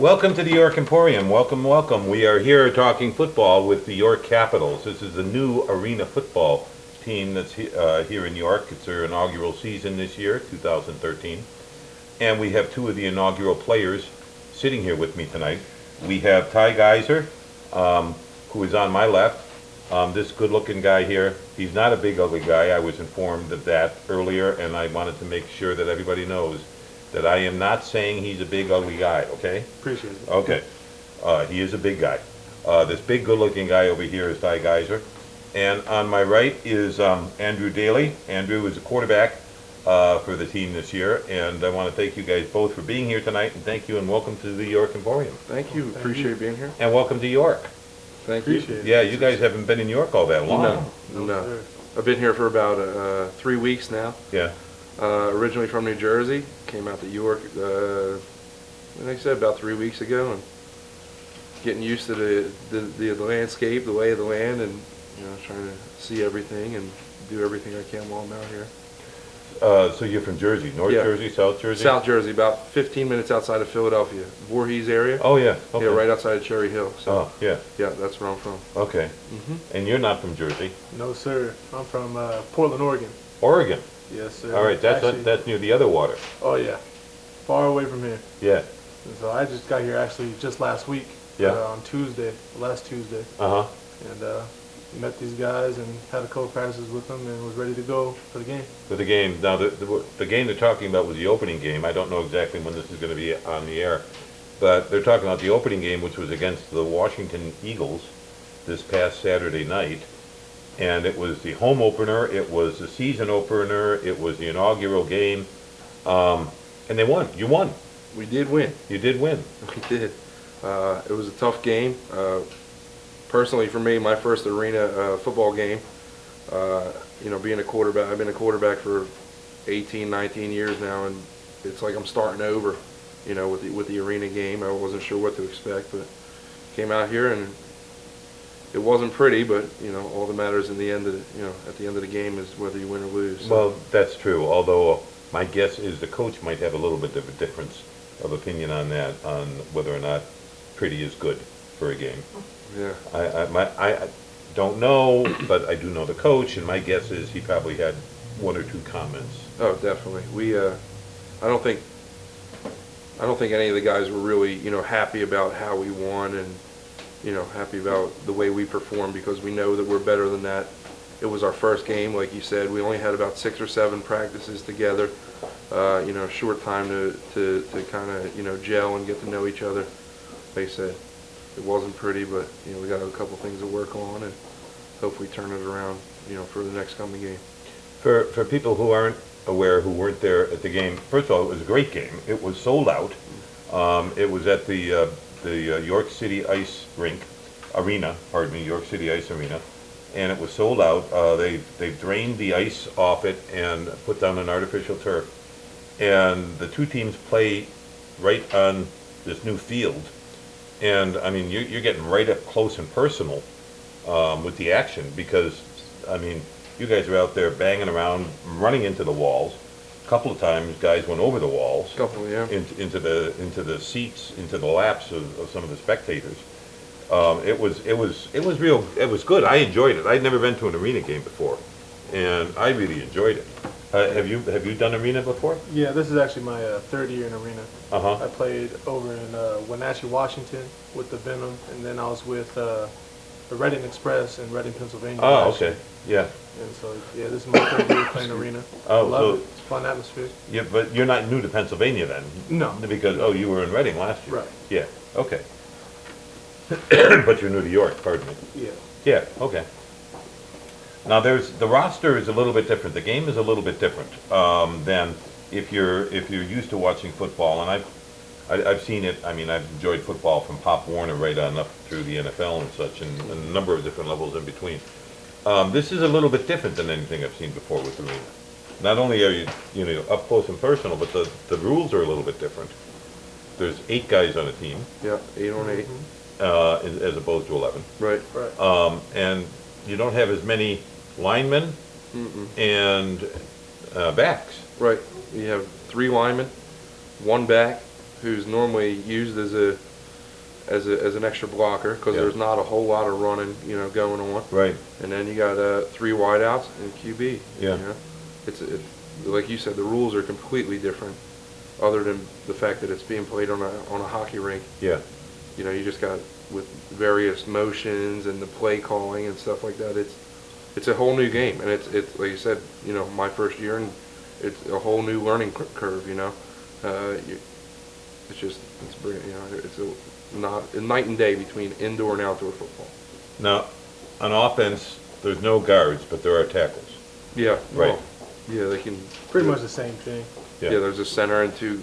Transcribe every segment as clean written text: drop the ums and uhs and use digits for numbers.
Welcome to the York Emporium. Welcome, welcome. We are here talking football with the York Capitals. This is the new arena football team that's here in York. It's their inaugural season this year, 2013. And we have two of the inaugural players sitting here with me tonight. We have Ty Geiser, who is on my left. This good-looking guy here, he's not a big, ugly guy. I was informed of that earlier, and I wanted to make sure that everybody knows that I am not saying he's a big, ugly guy, okay? Appreciate it. Okay. He is a big guy. This big, good-looking guy over here is Ty Geiser. And on my right is Andrew Daly. Andrew is a quarterback for the team this year. And I want to thank you guys both for being here tonight. And thank you and welcome to the York Emporium. Thank you. Appreciate being here. And welcome to York. Thank you. Appreciate it. Yeah, you guys haven't been in York all that long. No. I've been here for about 3 weeks now. Yeah. Originally from New Jersey, came out to York, like I said, about 3 weeks ago, and getting used to the landscape, the lay of the land, and trying to see everything and do everything I can while I'm out here. So you're from Jersey, North Yeah. Jersey, South Jersey? South Jersey, about 15 minutes outside of Philadelphia, Voorhees area. Oh, yeah. Okay. Yeah, right outside of Cherry Hill. So, Oh, yeah. yeah, that's where I'm from. Okay. hmm And you're not from Jersey? No, sir. I'm from Portland, Oregon. Oregon? Yes, sir. All right, that's Actually, that's near the other water. Oh, yeah. Far away from here. Yeah. And so I just got here actually just last week. Yeah. On Tuesday, last Tuesday. Uh-huh. And met these guys and had a couple practices with them and was ready to go for the game. For the game. Now, the game they're talking about was the opening game. I don't know exactly when this is going to be on the air, but they're talking about the opening game, which was against the Washington Eagles this past Saturday night. And it was the home opener, it was the season opener, it was the inaugural game, and they won. You won. We did win. You did win. We did. It was a tough game. Personally, for me, my first arena football game, being a quarterback, I've been a quarterback for 18, 19 years now, and it's like I'm starting over, with the arena game. I wasn't sure what to expect, but came out here and it wasn't pretty, but all that matters in the end of at the end of the game is whether you win or lose. So. Well, that's true, although my guess is the coach might have a little bit of a difference of opinion on that, on whether or not pretty is good for a game. Yeah. I don't know, but I do know the coach, and my guess is he probably had one or two comments. Oh, definitely. We, I don't think any of the guys were really, happy about how we won and, happy about the way we performed, because we know that we're better than that. It was our first game, like you said. We only had about 6 or 7 practices together. Short time to kind of, gel and get to know each other. Like I said, it wasn't pretty, but we got a couple things to work on and hopefully turn it around, for the next coming game. For people who aren't aware, who weren't there at the game, first of all, it was a great game. It was sold out. It was at the York City Ice Arena, York City Ice Arena, and it was sold out. They've drained the ice off it and put down an artificial turf, and the two teams play right on this new field. And I mean, you're getting right up close and personal with the action, because I mean, you guys are out there banging around, running into the walls. A couple of times, guys went over the walls, Yeah. into the seats, into the laps of some of the spectators. It was good. I enjoyed it. I'd never been to an arena game before, and I really enjoyed it. Have you done arena before? Yeah, this is actually my third year in arena. Uh-huh. I played over in Wenatchee, Washington with the Venom, and then I was with the Reading Express in Reading, Pennsylvania. Oh, okay. Yeah. And so, yeah, this is my third year playing arena. Oh, I love so it. It's a fun atmosphere. Yeah, but you're not new to Pennsylvania then? No. Because you were in Reading last year. Right. Yeah. Okay. But you're new to York. Pardon me. Yeah. Yeah. Okay. Now the roster is a little bit different. The game is a little bit different than if you're used to watching football. And I've seen it. I mean, I've enjoyed football from Pop Warner right on up through the NFL and such, and a number of different levels in between. This is a little bit different than anything I've seen before with arena. Not only are you up close and personal, but the rules are a little bit different. There's 8 guys on a team. Yeah, 8 on 8. As opposed to 11. Right. Right. And you don't have as many linemen and backs. Right. You have 3 linemen, 1 back, who's normally used as a as an extra blocker because Yeah. there's not a whole lot of running, going on. Right. And then you got 3 wideouts and QB. Yeah. It's like you said, the rules are completely different, other than the fact that it's being played on a hockey rink. Yeah. You just got with various motions and the play calling and stuff like that. It's a whole new game, and it's like you said, my first year, and it's a whole new learning curve. It's brilliant. It's not a night and day between indoor and outdoor football. Now, on offense, there's no guards, but there are tackles. Yeah. Right. Well, yeah, they can. Pretty much the same thing. Yeah. There's a center and 2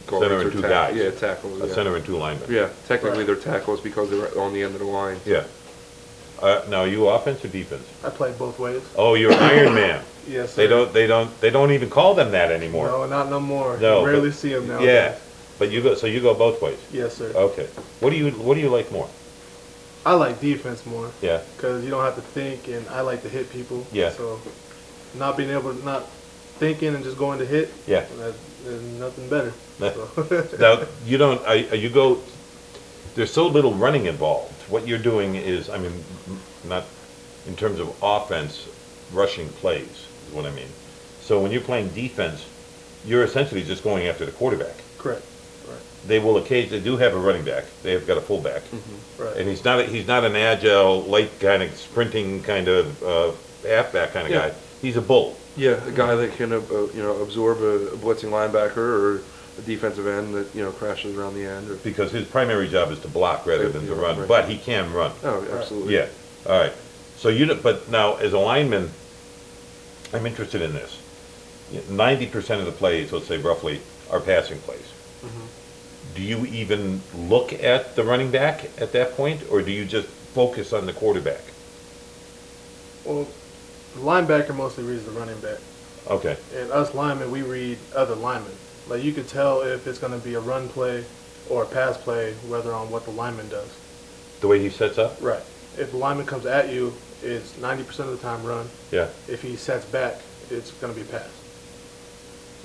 guards. Center and or 2 guys. Yeah, tackles. A Yeah. center and 2 linemen. Yeah, technically Right. they're tackles because they're on the end of the line. Yeah. Now, are you offense or defense? I play both ways. Oh, you're Iron Man. Yes, sir. They don't even call them that anymore. No, not no more. No, You rarely but- see them now. Yeah, but you go both ways. Yes, sir. Okay. What do you like more? I like defense more Yeah. because you don't have to think, and I like to hit people. Yeah. So, not being able to not thinking and just going to hit. Yeah. There's nothing better. So. Now you don't. You go. There's so little running involved. What you're doing is, I mean, not in terms of offense, rushing plays is what I mean. So when you're playing defense, you're essentially just going after the quarterback. Correct. Right. They will occasionally do have a running back. They have got a fullback, Right. and he's not an agile, light kind of sprinting kind of halfback kind of Yeah. guy. He's a bull. Yeah, a guy that can absorb a blitzing linebacker or a defensive end that crashes around the end. Or, Because his primary job is to block rather than to run, Right. but he can run. oh, absolutely. Yeah, all right. So but now as a lineman, I'm interested in this. 90% of the plays, let's say roughly, are passing plays. Do you even look at the running back at that point, or do you just focus on the quarterback? Well, the linebacker mostly reads the running back, Okay, and us linemen we read other linemen. Like you could tell if it's going to be a run play or a pass play, whether on what the lineman does. the way he sets up? Right. If the lineman comes at you, it's 90% of the time run. Yeah. If he sets back, it's going to be pass.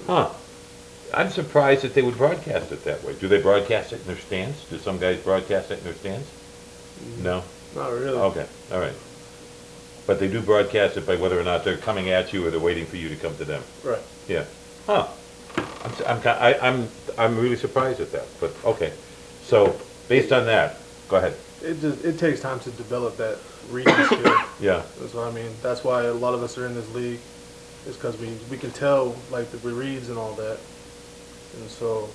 Huh. I'm surprised that they would broadcast it that way. Do they broadcast it in their stance? Do some guys broadcast it in their stance? No? Not really. Okay, all right. But they do broadcast it by whether or not they're coming at you or they're waiting for you to come to them. Right. Yeah. Huh. I'm really surprised at that, but okay. So, based on that, go ahead. It takes time to develop that reading skill. Yeah, That's what I mean. That's why a lot of us are in this league, is because we can tell like the reads and all that. And so,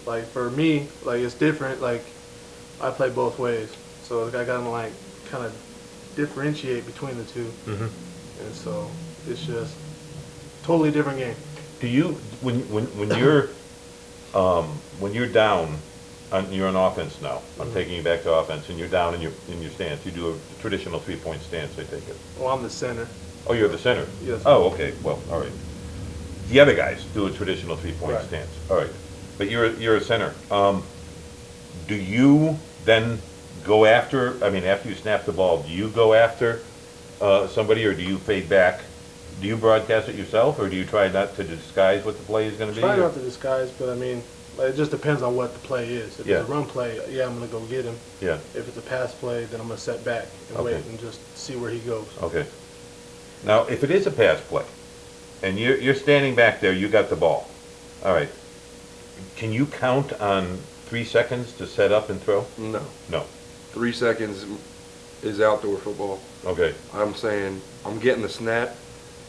like for me, like it's different. Like I play both ways, so I gotta like kind of differentiate between the two. And so it's just totally different game. do you, when you're down, you're on offense now, I'm taking you back to offense, and you're down in your stance, you do a traditional three-point stance, I take it? Well, I'm the center. Oh, you're the center? Yes. Oh, okay, well, all right. The other guys do a traditional three-point Right. stance, all right. But you're a center. Do you then go after, I mean, after you snap the ball, do you go after somebody, or do you fade back? Do you broadcast it yourself, or do you try not to disguise what the play is gonna be? Try or- not to disguise, but I mean, like, it just depends on what the play is. If Yeah. it's a run play, yeah, I'm gonna go get him. Yeah, If it's a pass play, then I'm gonna set back and wait Okay. and just see where he goes. okay. Now, if it is a pass play, and you're standing back there, you got the ball, all right, can you count on 3 seconds to set up and throw? No. No, 3 seconds is outdoor football. okay, I'm saying I'm getting the snap,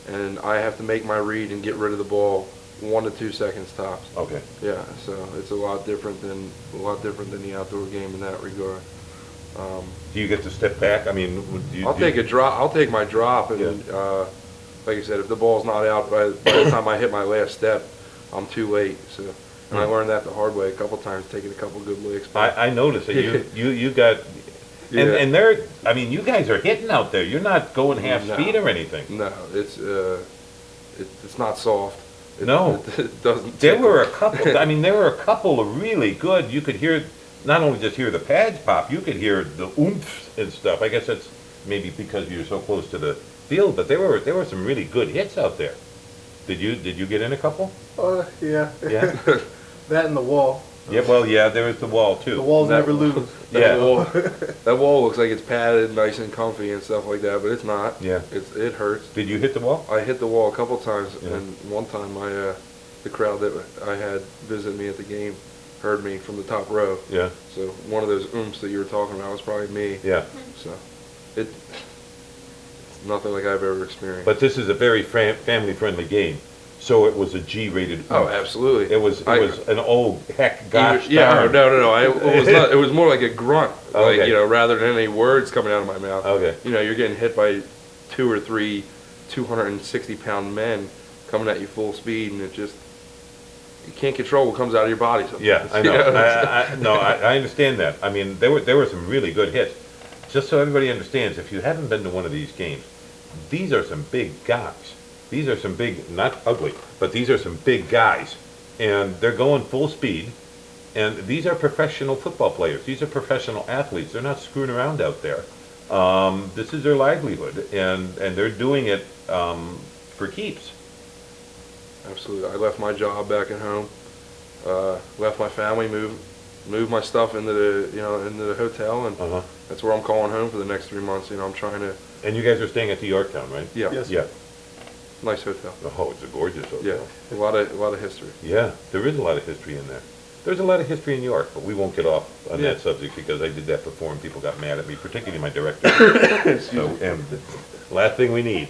and I have to make my read and get rid of the ball 1 to 2 seconds tops. okay. Yeah, so it's a lot different than the outdoor game in that regard. Do you get to step back? I mean, do you? I'll take a drop. I'll take my drop, and like I said, if the ball's not out by the time I hit my last step, I'm too late. So, and I learned that the hard way a couple times, taking a couple good licks. But I noticed that you got, Yeah. and they're, I mean, you guys are hitting out there. You're not going half No. speed or anything. no, it's not soft. No. It doesn't. There tickle. were a couple, I mean, there were a couple of really good, you could hear, not only just hear the pads pop, you could hear the oomph and stuff. I guess that's maybe because you're so close to the field, but there were some really good hits out there. Did you get in a couple? Yeah. Yeah? That and the wall. Yeah, well, yeah, there is the wall too. The walls That- never lose. That Yeah. wall, that wall looks like it's padded, nice and comfy and stuff like that, but it's not. Yeah. It hurts. Did you hit the wall? I hit the wall a couple times, Yeah. and one time the crowd that I had visit me at the game heard me from the top row. Yeah. So one of those oomps that you were talking about was probably me. Yeah. So it's nothing like I've ever experienced. But this is a very family-friendly game, so it was a G-rated. oh, absolutely. It was an old heck gosh Yeah, darn. no. It was not. It was more like a grunt, like Okay. rather than any words coming out of my mouth. Okay. You're getting hit by 2 or 3 260-pound men coming at you full speed, and it just you can't control what comes out of your body. Sometimes. Yeah, I know. You know? I understand that. I mean, there were some really good hits. Just so everybody understands, if you haven't been to one of these games, these are some big guys. These are some big, not ugly, but these are some big guys, and they're going full speed. And these are professional football players. These are professional athletes. They're not screwing around out there. This is their livelihood, and they're doing it for keeps. Absolutely. I left my job back at home, left my family, moved my stuff into the hotel, and Uh-huh. that's where I'm calling home for the next 3 months. I'm trying to. And you guys are staying at the Yorktown, right? Yeah. Yes. Yeah. Nice hotel. Oh, it's a gorgeous hotel. Yeah. A lot of history. Yeah, there is a lot of history in there. There's a lot of history in York, but we won't get off on Yeah. that subject because I did that before and people got mad at me, particularly my director. So, and the last thing we need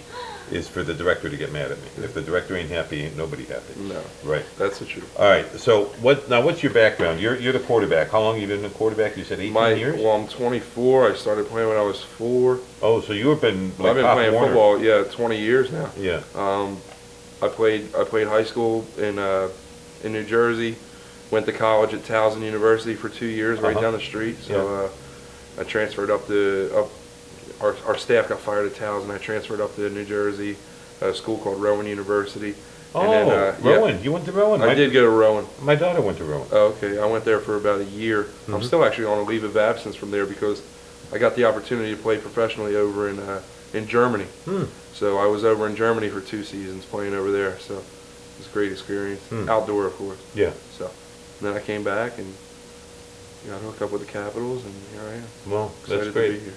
is for the director to get mad at me. If the director ain't happy, ain't nobody happy. No. Right. That's the truth. All right. So what's your background? You're the quarterback. How long you been a quarterback? You said 18 years? Well, I'm 24. I started playing when I was 4. Oh, so you've been like I've been Pop playing Warner. football, 20 years now. Yeah. I played high school in New Jersey. Went to college at Towson University for 2 years, right Uh-huh. down the street. So I transferred up to our staff got fired at Towson. I transferred up to New Jersey, a school called Rowan University. Oh, And then, Rowan. You went to Rowan? I did go to Rowan. My daughter went to Rowan. Oh, okay, I went there for about a year. Mm-hmm. I'm still actually on a leave of absence from there because I got the opportunity to play professionally over in Germany. So I was over in Germany for 2 seasons playing over there. So it was a great experience. Outdoor, of course. Yeah. So then I came back and got hooked up with the Capitals, and here I am. Well, Excited that's to great. be here.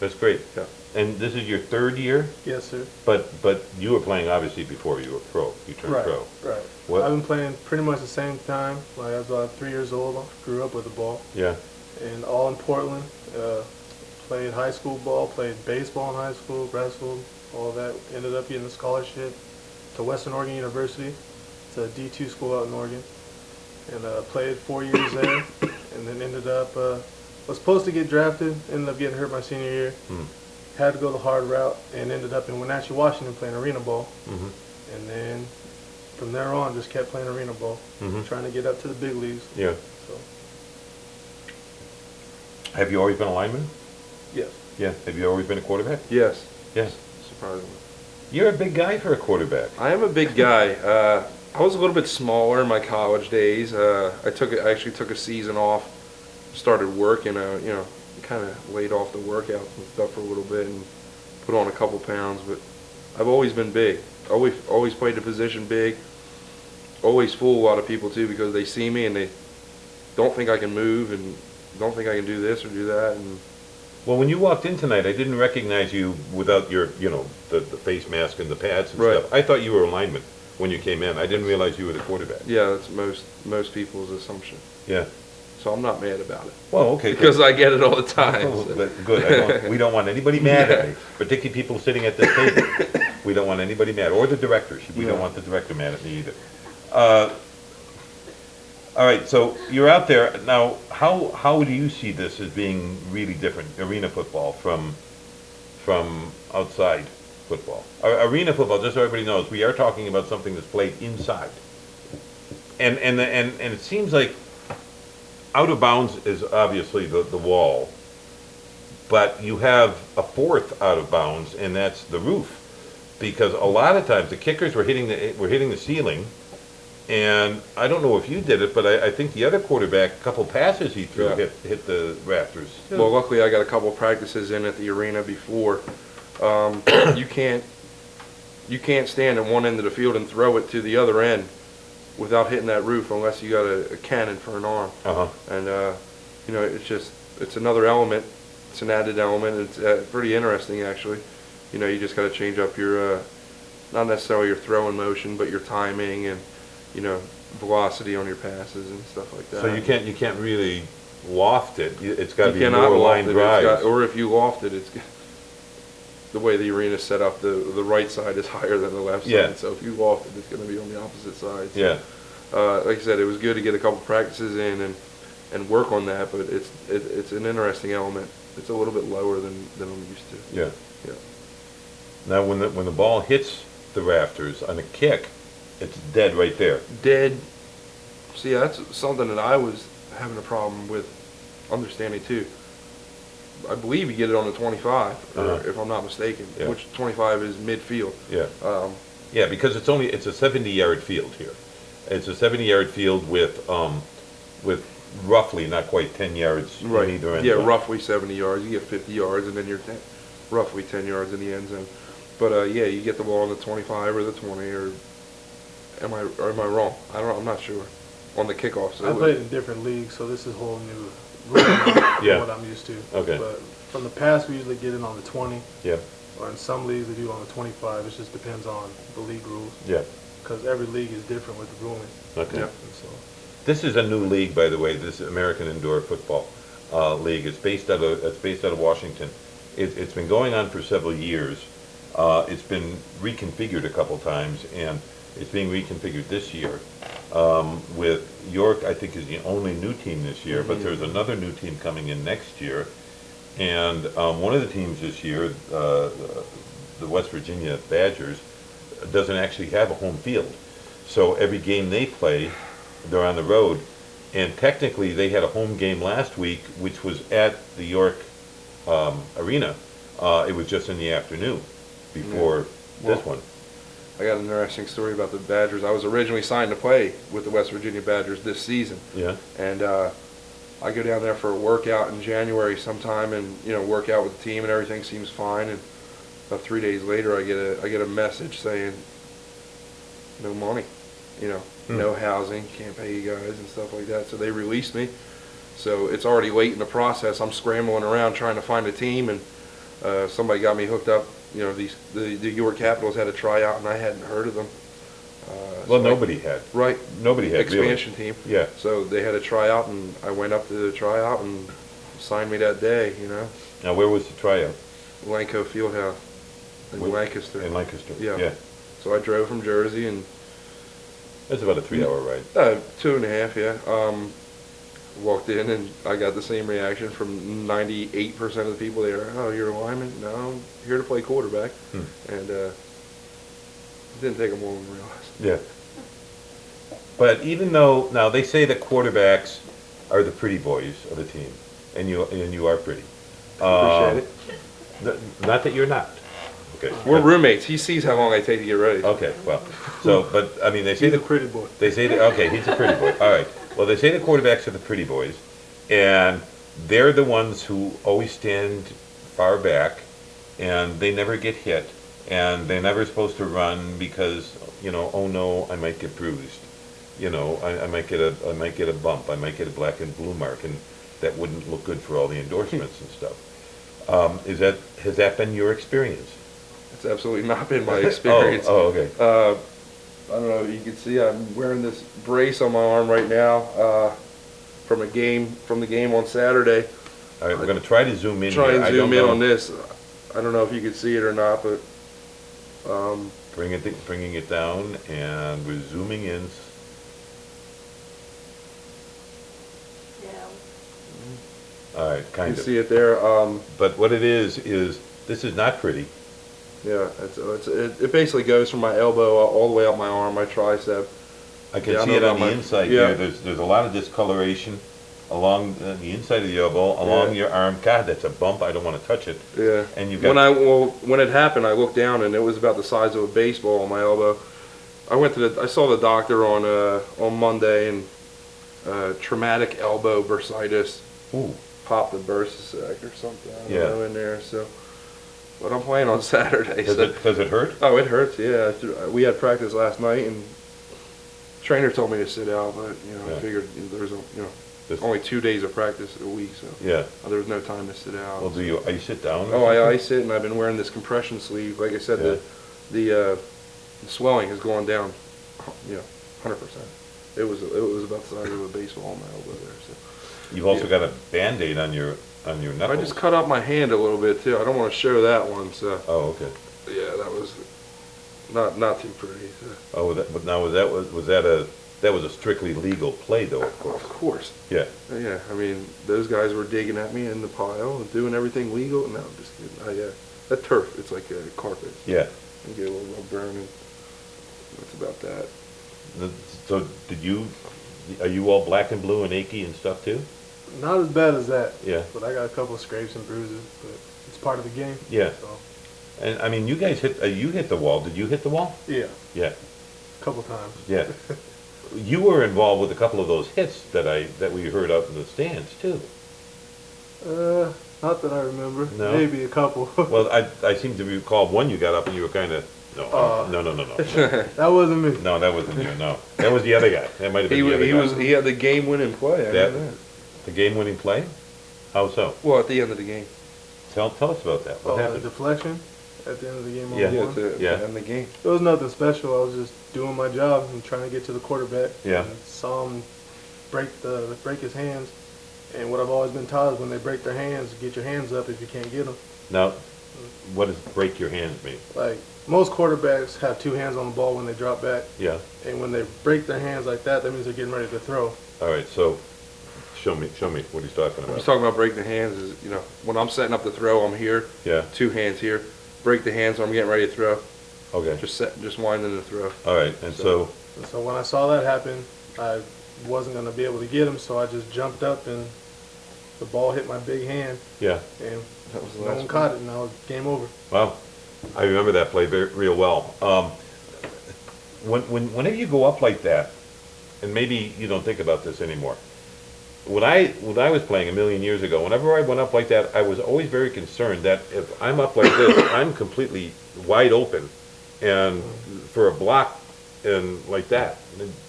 That's great. Yeah. And this is your 3rd year? Yes, sir. But you were playing obviously before you were pro. You turned Right. pro. Right. What? I've been playing pretty much the same time. Like I was about 3 years old. Grew up with the ball, Yeah. and all in Portland. Played high school ball. Played baseball in high school. Wrestled. All of that. Ended up getting a scholarship to Western Oregon University. It's a D2 school out in Oregon. And played 4 years there, and then ended up was supposed to get drafted. Ended up getting hurt my senior year. Had to go the hard route, and ended up in Wenatchee, Washington, playing arena ball. And then from there on, just kept playing arena ball, trying to get up to the big leagues. Yeah. So Have you always been a lineman? yes, Yeah. Have you always been a quarterback? Yes, Yeah. surprisingly. You're a big guy for a quarterback. I am a big guy. I was a little bit smaller in my college days. I actually took a season off, started working. Kind of laid off the workouts and stuff for a little bit and put on a couple pounds. But I've always been big. Always played the position big. Always fool a lot of people too because they see me and they don't think I can move and don't think I can do this or do that. And Well, when you walked in tonight, I didn't recognize you without your, the face mask and the pads and Right. stuff. I thought you were a lineman when you came in. I didn't realize you were the quarterback. yeah, that's most people's assumption. Yeah. So I'm not mad about it Well, okay. good. because I get it all the time. Oh, so. good. We don't want anybody mad at me, particularly people sitting at this table. We don't want anybody mad, or the directors. We don't No. want the director mad at me either. All right, so you're out there now. How do you see this as being really different, arena football from outside football? Arena football, just so everybody knows, we are talking about something that's played inside, and it seems like out of bounds is obviously the wall, but you have a 4th out of bounds, and that's the roof, because a lot of times the kickers were hitting the ceiling, and I don't know if you did it, but I think the other quarterback, a couple passes he threw Yeah. hit the rafters. Well, luckily I got a couple practices in at the arena before. You can't stand at one end of the field and throw it to the other end without hitting that roof unless you got a cannon for an arm. Uh-huh. And, you know, it's another element. It's an added element. It's pretty interesting, actually. You know, you just got to change up your, not necessarily your throwing motion, but your timing and, you know, velocity on your passes and stuff like that. So you can't really loft it. It's got to be cannot more loft line it. drives. Or if you loft it, it's the way the arena's set up. The right side is higher than the left Yeah. side. So if you loft it, it's going to be on the opposite side. So, Yeah. like I said, it was good to get a couple practices in and work on that. But it's an interesting element. It's a little bit lower than I'm used to. Yeah. Yeah. Now, when the ball hits the rafters on a kick, it's dead right there. Dead. See, that's something that I was having a problem with understanding too. I believe you get it on the 25, if I'm not mistaken, Yeah. which 25 is midfield. Yeah. Yeah, because it's a 70-yard field here. It's a 70-yard field with roughly not quite 10 yards in either end Yeah, zone. roughly 70 yards. You get 50 yards, and then you're roughly 10 yards in the end zone. But yeah, you get the ball on the 25 or the 20, or am I wrong? I'm not sure on the kickoff. So I played in different leagues, so this is a whole new rule from Yeah. what I'm used to. Okay. But from the past, we usually get it on the 20, Yeah. or in some leagues they do it on the 25. It just depends on the league rules, Yeah. because every league is different with the ruling. Okay. Yeah. And so, This is a new league, by the way. This American Indoor Football League. It's based out of Washington. It's been going on for several years. It's been reconfigured a couple times, and it's being reconfigured this year. With York, I think, is the only new team this year, but there's another new team coming in next year. And one of the teams this year, the West Virginia Badgers, doesn't actually have a home field. So every game they play, they're on the road. And technically, they had a home game last week, which was at the York Arena. It was just in the afternoon before this one. I got an interesting story about the Badgers. I was originally signed to play with the West Virginia Badgers this season. Yeah. And I go down there for a workout in January sometime, and you know, work out with the team, and everything seems fine. And about 3 days later, I get a message saying no money, you know, no housing, can't pay you guys and stuff like that. So they released me. So it's already late in the process. I'm scrambling around trying to find a team, and somebody got me hooked up. You know, the York Capitals had a tryout, and I hadn't heard of them. Well, nobody had. Right. Nobody had. Expansion team. Yeah. So they had a tryout, and I went up to the tryout and signed me that day, you know. Now, where was the tryout? Lanco Fieldhouse in Lancaster. In Lancaster. Yeah. Yeah. So I drove from Jersey, and That's about a 3-hour ride. 2.5, yeah. Walked in, and I got the same reaction from 98% of the people there. Oh, you're a lineman? No, I'm here to play quarterback. And it didn't take them long to realize. Yeah. But even though, now they say that quarterbacks are the pretty boys of the team, and you are pretty. Appreciate it. Not that you're not. Okay. We're roommates. He sees how long I take to get ready. Okay, well, so, but, I mean, they say he's a that, pretty boy. they say that, okay, he's a pretty boy, all right. Well, they say the quarterbacks are the pretty boys, and they're the ones who always stand far back, and they never get hit, and they're never supposed to run because, you know, oh no, I might get bruised. You know, I might get a bump, I might get a black and blue mark, and that wouldn't look good for all the endorsements and stuff. Has that been your experience? It's absolutely not been my experience. Oh, okay. I don't know if you can see, I'm wearing this brace on my arm right now from the game on Saturday. All right, we're going to try to zoom in Try here. and I zoom don't in know. on this. I don't know if you can see it or not, but Bringing it down, and we're zooming in. Yeah. All right, you kind can of. see it there. But what it is this is not pretty. Yeah, it basically goes from my elbow all the way up my arm, my tricep. I can Yeah, see it no, on the my- inside yeah. here. There's a lot of discoloration along the inside of the elbow, along Yeah. your arm. God, that's a bump. I don't want to touch it. Yeah. And you've got When it happened, I looked down and it was about the size of a baseball on my elbow. I saw the doctor on Monday, and traumatic elbow bursitis. Ooh. Popped the bursitis or something. I don't Yeah. know in there. So, but I'm playing on Saturday. Does So. it hurt? Oh, it hurts. Yeah, we had practice last night, and Trainer told me to sit out, but, you know, Yeah. I figured there's, Just- only 2 days of practice a week, so. Yeah. There was no time to sit out. Well, you sit down? or Oh, I something? ice it, and I've been wearing this compression sleeve. Like I said, Yeah. the swelling has gone down, 100%. It was about the size of a baseball on my elbow there. So You've also got a Band-Aid on your I knuckles. just cut off my hand a little bit too. I don't want to show that one. So Oh, okay. yeah, that was not too pretty. So. Oh, but now that was a strictly legal play, though, of course. Of course. Yeah. Yeah, I mean, those guys were digging at me in the pile and doing everything legal. No, I'm just kidding. That turf, it's like a carpet. Yeah. You get a little rub burn, and that's about that. So are you all black and blue and achy and stuff too? Not as bad as that. Yeah. But I got a couple of scrapes and bruises, but it's part of the game. Yeah. So, And I mean, you guys you hit the wall. Did you hit the wall? yeah, Yeah. a couple times. Yeah. You were involved with a couple of those hits that we heard up in the stands too. Not that I remember. No? Maybe a couple. Well, I seem to recall one you got up and you were kind of no. That wasn't me. No, that wasn't you. No, that was the other guy. That might have been the other guy. He had the game-winning play. I know that. The game-winning play. How so? Well, at the end of the game. Tell us about that. What The happened? deflection at the end of the game. Yeah. on Yeah, one. to Yeah. end the game. It was nothing special. I was just doing my job and trying to get to the quarterback. Yeah. And saw him break his hands. And what I've always been taught is when they break their hands, get your hands up if you can't get them. Now, what does break your hands mean? Like most quarterbacks have two hands on the ball when they drop back, Yeah. and when they break their hands like that, that means they're getting ready to throw. All right. So, show me what he's talking He's about. talking about breaking the hands is, when I'm setting up the throw, I'm here. Yeah. 2 hands here. Break the hands when I'm getting ready to throw. Okay. Just winding the throw. All right. And so And so when I saw that happen, I wasn't going to be able to get him, so I just jumped up and the ball hit my big hand, yeah. and That was the no last one caught it, and now it's game over. Wow. I remember that play real well. Whenever you go up like that, and maybe you don't think about this anymore. When I was playing a million years ago, whenever I went up like that, I was always very concerned that if I'm up like this, I'm completely wide open, and for a block and like that.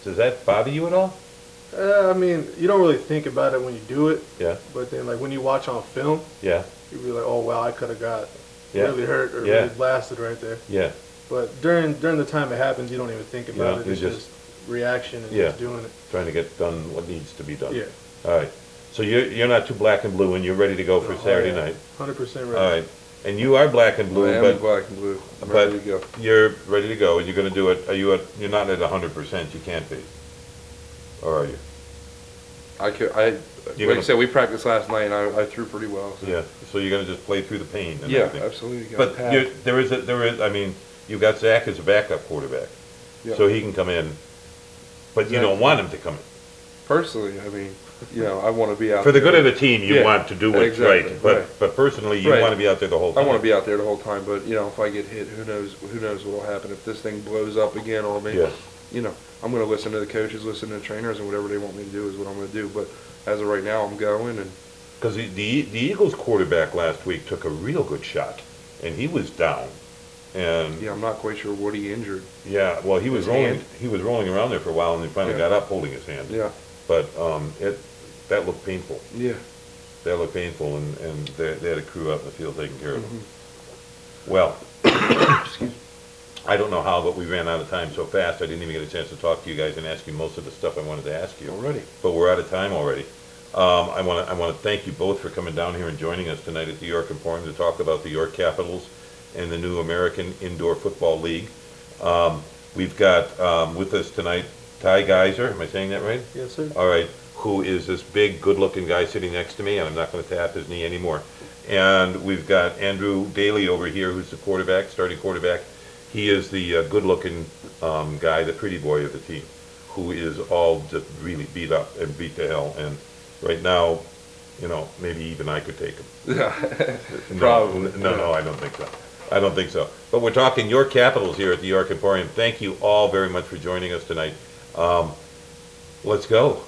Does that bother you at all? I mean, you don't really think about it when you do it, Yeah. but then like when you watch on film, Yeah. you be like, oh wow, I could have got Yeah. really hurt or Yeah. really blasted right there. Yeah. But during the time it happens, you don't even think about Yeah, it. you It's just- just reaction and Yeah. just doing it. Trying to get done what needs to be done. Yeah. All right. So you're not too black and blue, and you're ready to go for Saturday night. 100% All ready. right. And you are black and blue, I am but in black and blue. I'm but ready to go. you're ready to go, and you're going to do it. You're not at 100%. You can't be, or are you? Like You're gonna- I said, we practiced last night, and I threw pretty well. So. Yeah. So you're going to just play through the pain and Yeah, everything. absolutely. You got But a pad. there is. I mean, you've got Zach as a backup quarterback, Yeah. so he can come in. But you Zach- don't want him to come in. Personally, I mean, I want to be out For the there. good of the team, you Yeah, want to do what's exactly, right. But right. but personally, you Right. want to be out there the whole I time. want to be out there the whole time, but if I get hit, who knows what will happen if this thing blows up again on me. Yeah. I'm going to listen to the coaches, listen to the trainers, and whatever they want me to do is what I'm going to do. But as of right now, I'm going, and Because the Eagles quarterback last week took a real good shot, and he was down. And I'm not quite sure what he injured. yeah, well, he was His rolling. hand? He was rolling around there for a while, and he finally Yeah. got up holding his hand. Yeah. But that looked painful. Yeah. That looked painful, and they had a crew out in the field taking care of him. Mhm. Well, Excuse me. I don't know how, but we ran out of time so fast. I didn't even get a chance to talk to you guys and ask you most of the stuff I wanted to ask you. Already. But we're out of time already. I want to thank you both for coming down here and joining us tonight at the York Emporium to talk about the York Capitals and the new American Indoor Football League. We've got with us tonight Ty Geiser. Am I saying that right? Yes, sir. All right. Who is this big, good-looking guy sitting next to me, and I'm not going to tap his knee anymore. And we've got Andrew Daly over here, who's the quarterback, starting quarterback. He is the good-looking guy, the pretty boy of the team, who is all just really beat up and beat to hell. And right now, maybe even I could take him. Yeah. No, Probably. No, I don't think so. I don't think so. But we're talking York Capitals here at the York Emporium. Thank you all very much for joining us tonight. Let's go.